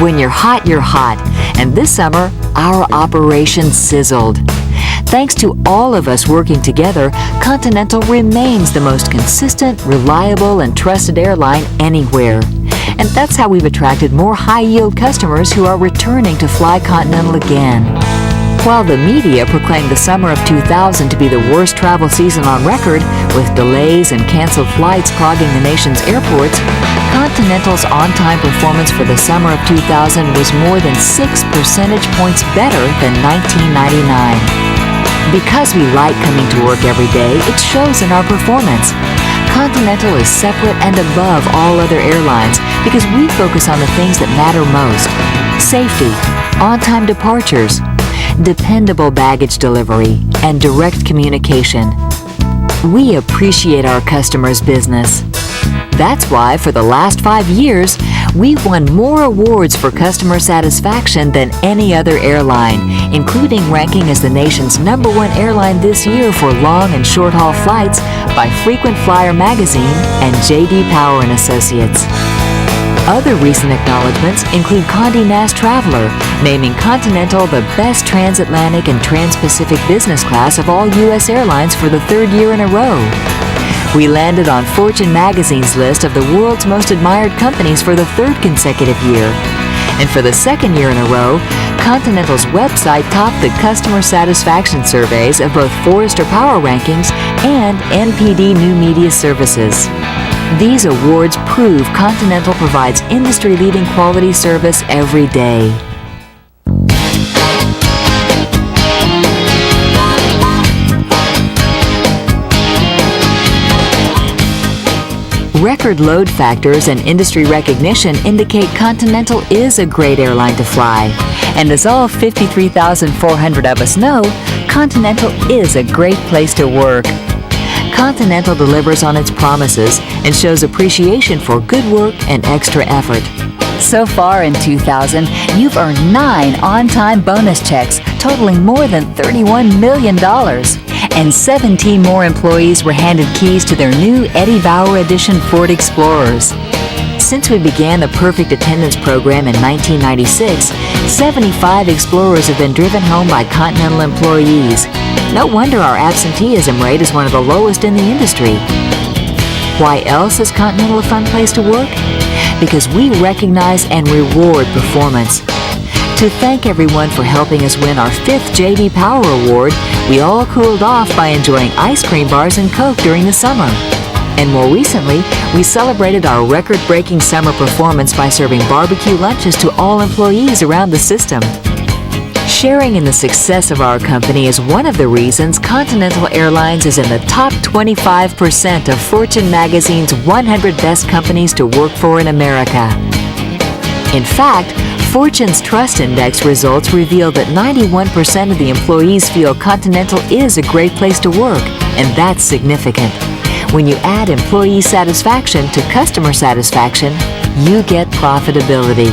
When you're hot, you're hot. And this summer, our operation sizzled. Thanks to all of us working together, Continental remains the most consistent, reliable, and trusted airline anywhere. And that's how we've attracted more high-yield customers who are returning to fly Continental again. While the media proclaimed the summer of 2000 to be the worst travel season on record, with delays and canceled flights clogging the nation's airports, Continental's on-time performance for the summer of 2000 was more than 6 percentage points better than 1999. Because we like coming to work every day, it shows in our performance. Continental is separate and above all other airlines because we focus on the things that matter most: safety, on-time departures, dependable baggage delivery, and direct communication. We appreciate our customers' business. That's why for the last 5 years, we've won more awards for customer satisfaction than any other airline, including ranking as the nation's #1 airline this year for long and short-haul flights by Frequent Flyer magazine and J.D. Power & Associates. Other recent acknowledgments include Condé Nast Traveler, naming Continental the best transatlantic and trans-Pacific business class of all U.S. airlines for the 3rd year in a row. We landed on Fortune magazine's list of the world's most admired companies for the 3rd consecutive year. And for the 2nd year in a row, Continental's website topped the customer satisfaction surveys of both Forrester Power Rankings and NPD New Media Services. These awards prove Continental provides industry-leading quality service every day. Record load factors and industry recognition indicate Continental is a great airline to fly. And as all 53,400 of us know, Continental is a great place to work. Continental delivers on its promises and shows appreciation for good work and extra effort. So far in 2000, you've earned 9 on-time bonus checks totaling more than $31 million. And 17 more employees were handed keys to their new Eddie Bauer Edition Ford Explorers. Since we began the Perfect Attendance Program in 1996, 75 Explorers have been driven home by Continental employees. No wonder our absenteeism rate is one of the lowest in the industry. Why else is Continental a fun place to work? Because we recognize and reward performance. To thank everyone for helping us win our 5th J.D. Power Award, we all cooled off by enjoying ice cream bars and Coke during the summer. And more recently, we celebrated our record-breaking summer performance by serving barbecue lunches to all employees around the system. Sharing in the success of our company is one of the reasons Continental Airlines is in the top 25% of Fortune magazine's 100 best companies to work for in America. In fact, Fortune's Trust Index results reveal that 91% of the employees feel Continental is a great place to work, and that's significant. When you add employee satisfaction to customer satisfaction, you get profitability.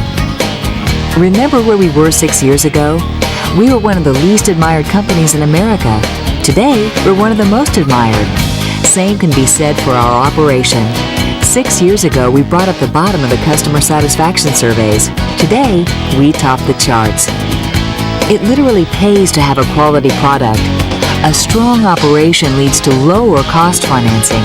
Remember where we were 6 years ago? We were one of the least admired companies in America. Today, we're one of the most admired. Same can be said for our operation. 6 years ago, we brought up the bottom of the customer satisfaction surveys. Today, we top the charts. It literally pays to have a quality product. A strong operation leads to lower cost financing.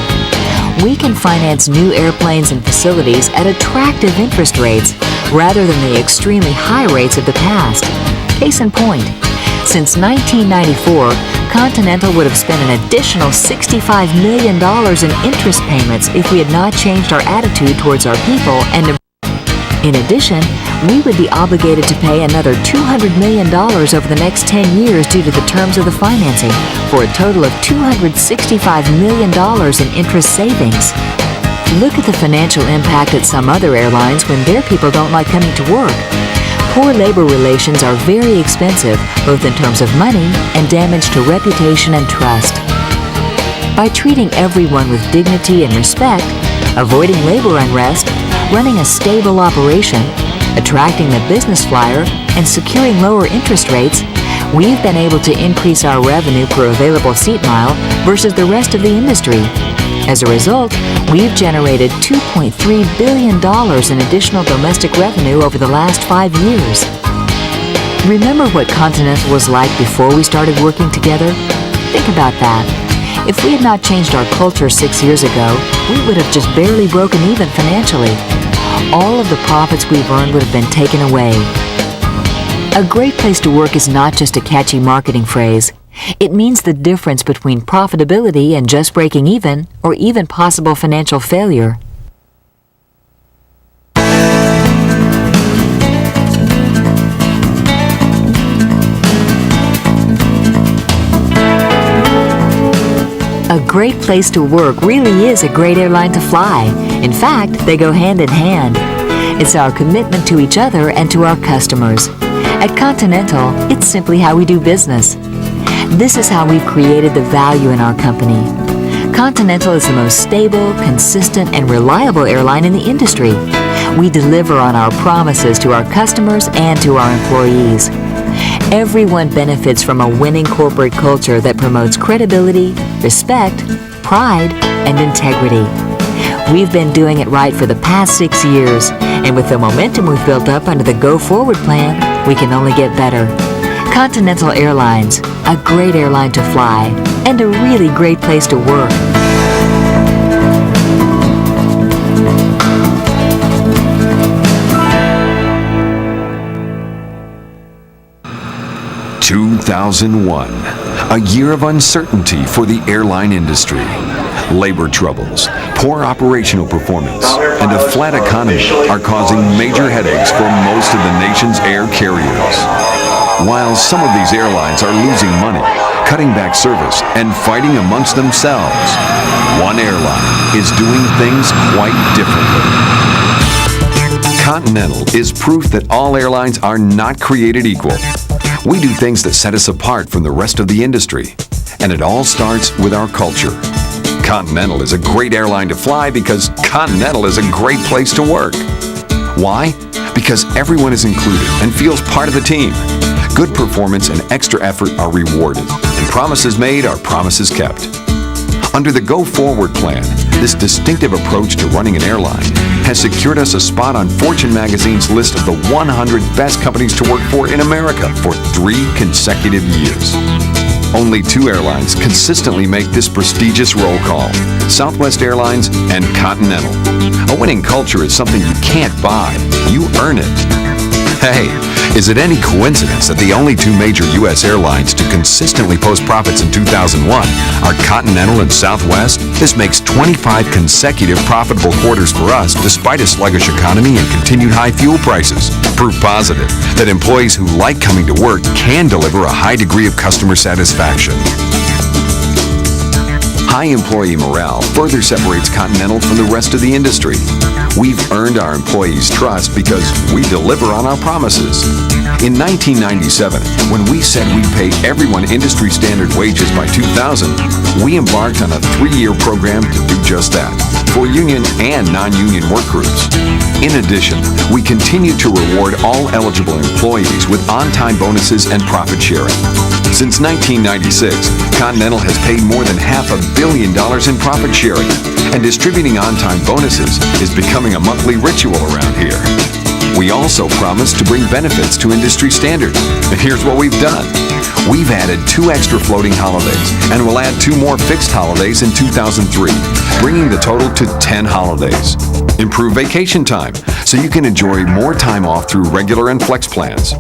We can finance new airplanes and facilities at attractive interest rates rather than the extremely high rates of the past. Case in point, since 1994, Continental would have spent an additional $65 million in interest payments if we had not changed our attitude towards our people and In addition, we would be obligated to pay another $200 million over the next 10 years due to the terms of the financing, for a total of $265 million in interest savings. Look at the financial impact at some other airlines when their people don't like coming to work. Poor labor relations are very expensive, both in terms of money and damage to reputation and trust. By treating everyone with dignity and respect, avoiding labor unrest, running a stable operation, attracting the business flyer, and securing lower interest rates, we've been able to increase our revenue per available seat mile versus the rest of the industry. As a result, we've generated $2.3 billion in additional domestic revenue over the last 5 years. Remember what Continental was like before we started working together? Think about that. If we had not changed our culture 6 years ago, we would have just barely broken even financially. All of the profits we've earned would have been taken away. A great place to work is not just a catchy marketing phrase. It means the difference between profitability and just breaking even, or even possible financial failure. A great place to work really is a great airline to fly. In fact, they go hand in hand. It's our commitment to each other and to our customers. At Continental, it's simply how we do business. This is how we've created the value in our company. Continental is the most stable, consistent, and reliable airline in the industry. We deliver on our promises to our customers and to our employees. Everyone benefits from a winning corporate culture that promotes credibility, respect, pride, and integrity. We've been doing it right for the past 6 years, and with the momentum we've built up under the Go Forward plan, we can only get better. Continental Airlines, a great airline to fly, and a really great place to work. (2001), a year of uncertainty for the airline industry. Labor troubles, poor operational performance, and a flat economy are causing major headaches for most of the nation's air carriers. While some of these airlines are losing money, cutting back service, and fighting amongst themselves, one airline is doing things quite differently. Continental is proof that all airlines are not created equal. We do things that set us apart from the rest of the industry, and it all starts with our culture. Continental is a great airline to fly because Continental is a great place to work. Why? Because everyone is included and feels part of the team. Good performance and extra effort are rewarded, and promises made are promises kept. Under the Go Forward plan, this distinctive approach to running an airline has secured us a spot on Fortune magazine's list of the 100 best companies to work for in America for 3 consecutive years. Only 2 airlines consistently make this prestigious roll call: Southwest Airlines and Continental. A winning culture is something you can't buy. You earn it. Hey, is it any coincidence that the only 2 major U.S. airlines to consistently post profits in 2001 are Continental and Southwest? This makes 25 consecutive profitable quarters for us despite a sluggish economy and continued high fuel prices. Proof positive that employees who like coming to work can deliver a high degree of customer satisfaction. High employee morale further separates Continental from the rest of the industry. We've earned our employees' trust because we deliver on our promises. In 1997, when we said we'd pay everyone industry standard wages by 2000, we embarked on a 3-year program to do just that, for union and non-union work groups. In addition, we continue to reward all eligible employees with on-time bonuses and profit sharing. Since 1996, Continental has paid more than $500 million in profit sharing, and distributing on-time bonuses is becoming a monthly ritual around here. We also promised to bring benefits to industry standard, and here's what we've done. We've added 2 extra floating holidays, and we'll add 2 more fixed holidays in 2003, bringing the total to 10 holidays. Improve vacation time, so you can enjoy more time off through regular and flex plans.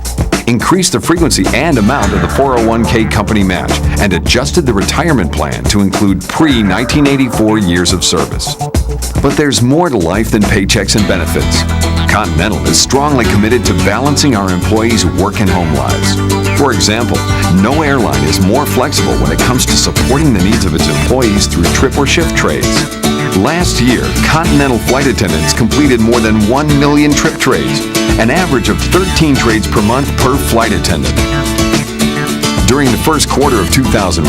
Increased the frequency and amount of the 401k company match, and adjusted the retirement plan to include pre-1984 years of service. But there's more to life than paychecks and benefits. Continental is strongly committed to balancing our employees' work and home lives. For example, no airline is more flexible when it comes to supporting the needs of its employees through trip or shift trades. Last year, Continental flight attendants completed more than 1 million trip trades, an average of 13 trades per month per flight attendant. During the first quarter of 2001,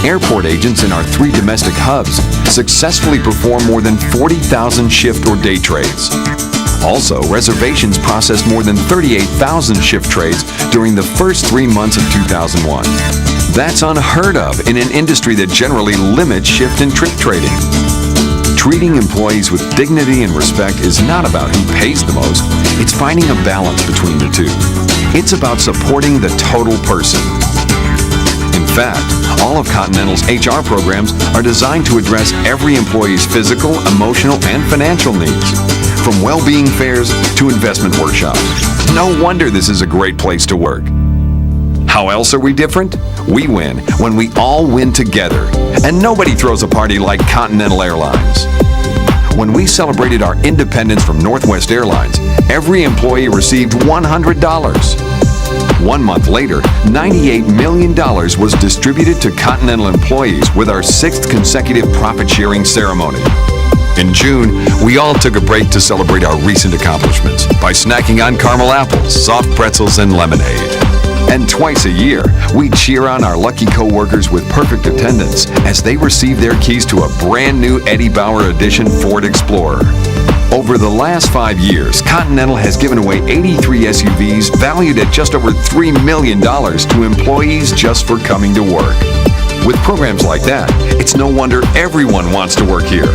airport agents in our 3 domestic hubs successfully performed more than 40,000 shift or day trades. Also, reservations processed more than 38,000 shift trades during the first 3 months of 2001. That's unheard of in an industry that generally limits shift and trip trading. Treating employees with dignity and respect is not about who pays the most. It's finding a balance between the two. It's about supporting the total person. In fact, all of Continental's HR programs are designed to address every employee's physical, emotional, and financial needs, from well-being fairs to investment workshops. No wonder this is a great place to work. How else are we different? We win when we all win together, and nobody throws a party like Continental Airlines. When we celebrated our independence from Northwest Airlines, every employee received $100. 1 month later, $98 million was distributed to Continental employees with our 6th consecutive profit-sharing ceremony. In June, we all took a break to celebrate our recent accomplishments by snacking on caramel apples, soft pretzels, and lemonade. And twice a year, we cheer on our lucky co-workers with perfect attendance as they receive their keys to a brand new Eddie Bauer Edition Ford Explorer. Over the last 5 years, Continental has given away 83 SUVs valued at just over $3 million to employees just for coming to work. With programs like that, it's no wonder everyone wants to work here.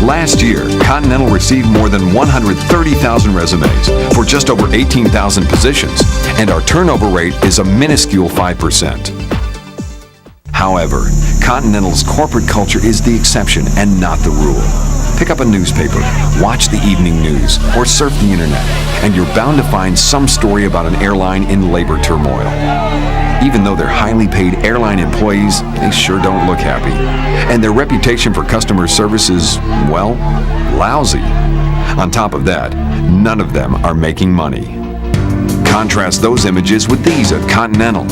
Last year, Continental received more than 130,000 resumes for just over 18,000 positions, and our turnover rate is a minuscule 5%. However, Continental's corporate culture is the exception and not the rule. Pick up a newspaper, watch the evening news, or surf the internet, and you're bound to find some story about an airline in labor turmoil. Even though they're highly paid airline employees, they sure don't look happy. And their reputation for customer service is, well, lousy. On top of that, none of them are making money. Contrast those images with these at Continental.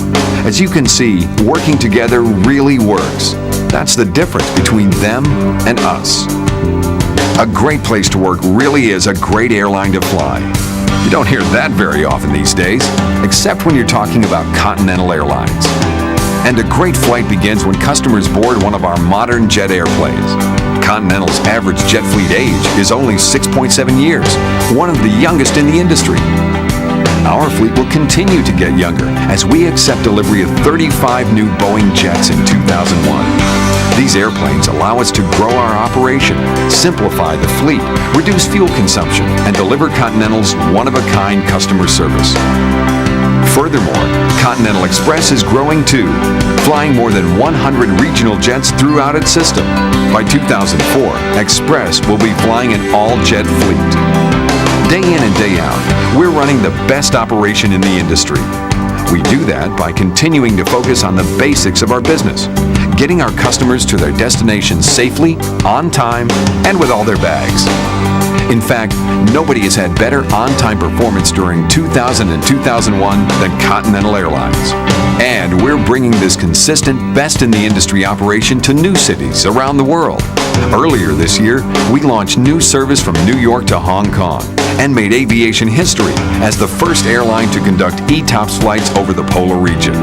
As you can see, working together really works. That's the difference between them and us. A great place to work really is a great airline to fly. You don't hear that very often these days, except when you're talking about Continental Airlines. And a great flight begins when customers board one of our modern jet airplanes. Continental's average jet fleet age is only 6.7 years, one of the youngest in the industry. Our fleet will continue to get younger as we accept delivery of 35 new Boeing jets in 2001. These airplanes allow us to grow our operation, simplify the fleet, reduce fuel consumption, and deliver Continental's one-of-a-kind customer service. Furthermore, Continental Express is growing too, flying more than 100 regional jets throughout its system. By 2004, Express will be flying an all-jet fleet. Day in and day out, we're running the best operation in the industry. We do that by continuing to focus on the basics of our business, getting our customers to their destinations safely, on time, and with all their bags. In fact, nobody has had better on-time performance during 2000 and 2001 than Continental Airlines. And we're bringing this consistent, best-in-the-industry operation to new cities around the world. Earlier this year, we launched new service from New York to Hong Kong and made aviation history as the first airline to conduct ETOPS flights over the polar region.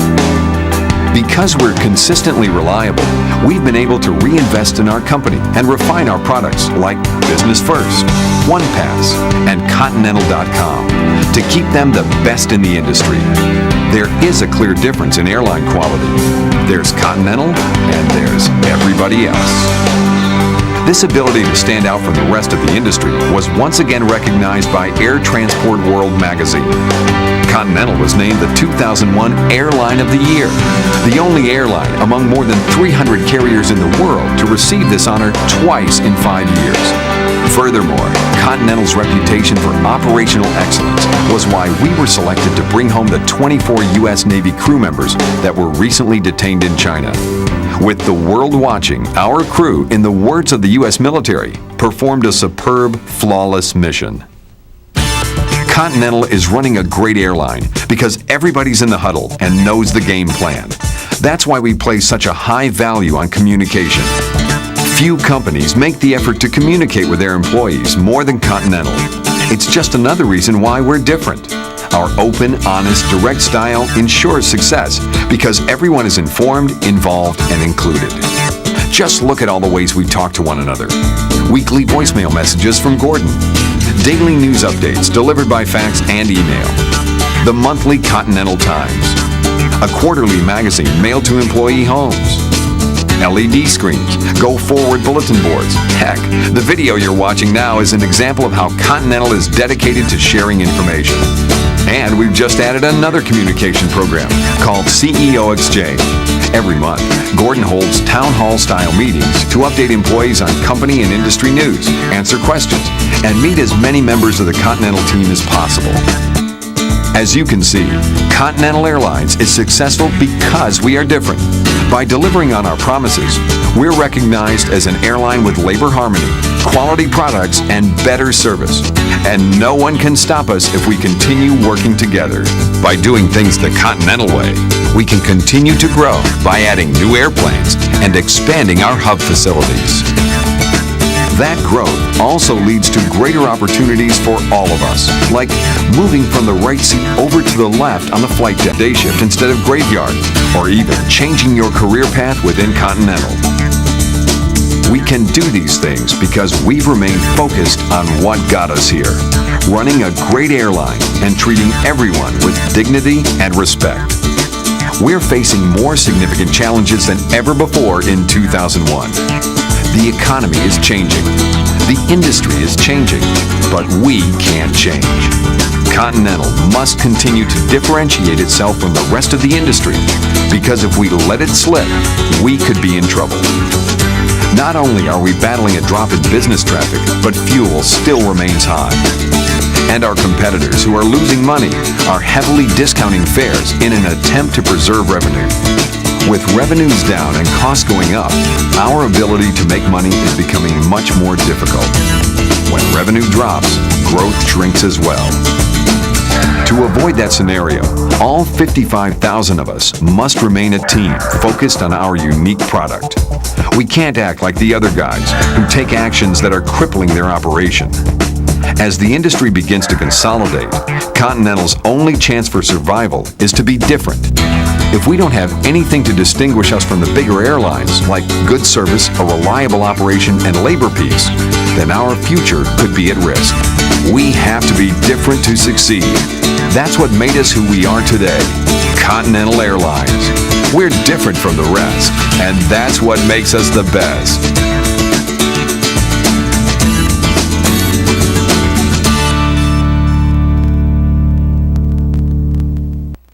Because we're consistently reliable, we've been able to reinvest in our company and refine our products like Business First, OnePass, and Continental.com to keep them the best in the industry. There is a clear difference in airline quality. There's Continental and there's everybody else. This ability to stand out from the rest of the industry was once again recognized by Air Transport World magazine. Continental was named the 2001 Airline of the Year, the only airline among more than 300 carriers in the world to receive this honor twice in 5 years. Furthermore, Continental's reputation for operational excellence was why we were selected to bring home the 24 U.S. Navy crew members that were recently detained in China. With the world watching, our crew, in the words of the U.S. military, performed a superb, flawless mission. Continental is running a great airline because everybody's in the huddle and knows the game plan. That's why we place such a high value on communication. Few companies make the effort to communicate with their employees more than Continental. It's just another reason why we're different. Our open, honest, direct style ensures success because everyone is informed, involved, and included. Just look at all the ways we talk to one another. Weekly voicemail messages from Gordon. Daily news updates delivered by fax and email. The monthly Continental Times. A quarterly magazine mailed to employee homes. LED screens, go-forward bulletin boards. Heck, the video you're watching now is an example of how Continental is dedicated to sharing information. And we've just added another communication program called CEO Exchange. Every month, Gordon holds town hall-style meetings to update employees on company and industry news, answer questions, and meet as many members of the Continental team as possible. As you can see, Continental Airlines is successful because we are different. By delivering on our promises, we're recognized as an airline with labor harmony, quality products, and better service. And no one can stop us if we continue working together. By doing things the Continental way, we can continue to grow by adding new airplanes and expanding our hub facilities. That growth also leads to greater opportunities for all of us, like moving from the right seat over to the left on the flight deck day shift instead of graveyard, or even changing your career path within Continental. We can do these things because we've remained focused on what got us here, running a great airline and treating everyone with dignity and respect. We're facing more significant challenges than ever before in 2001. The economy is changing. The industry is changing. But we can't change. Continental must continue to differentiate itself from the rest of the industry because if we let it slip, we could be in trouble. Not only are we battling a drop in business traffic, but fuel still remains high. And our competitors who are losing money are heavily discounting fares in an attempt to preserve revenue. With revenues down and costs going up, our ability to make money is becoming much more difficult. When revenue drops, growth shrinks as well. To avoid that scenario, all 55,000 of us must remain a team focused on our unique product. We can't act like the other guys who take actions that are crippling their operation. As the industry begins to consolidate, Continental's only chance for survival is to be different. If we don't have anything to distinguish us from the bigger airlines, like good service, a reliable operation, and labor peace, then our future could be at risk. We have to be different to succeed. That's what made us who we are today, Continental Airlines. We're different from the rest, and that's what makes us the best.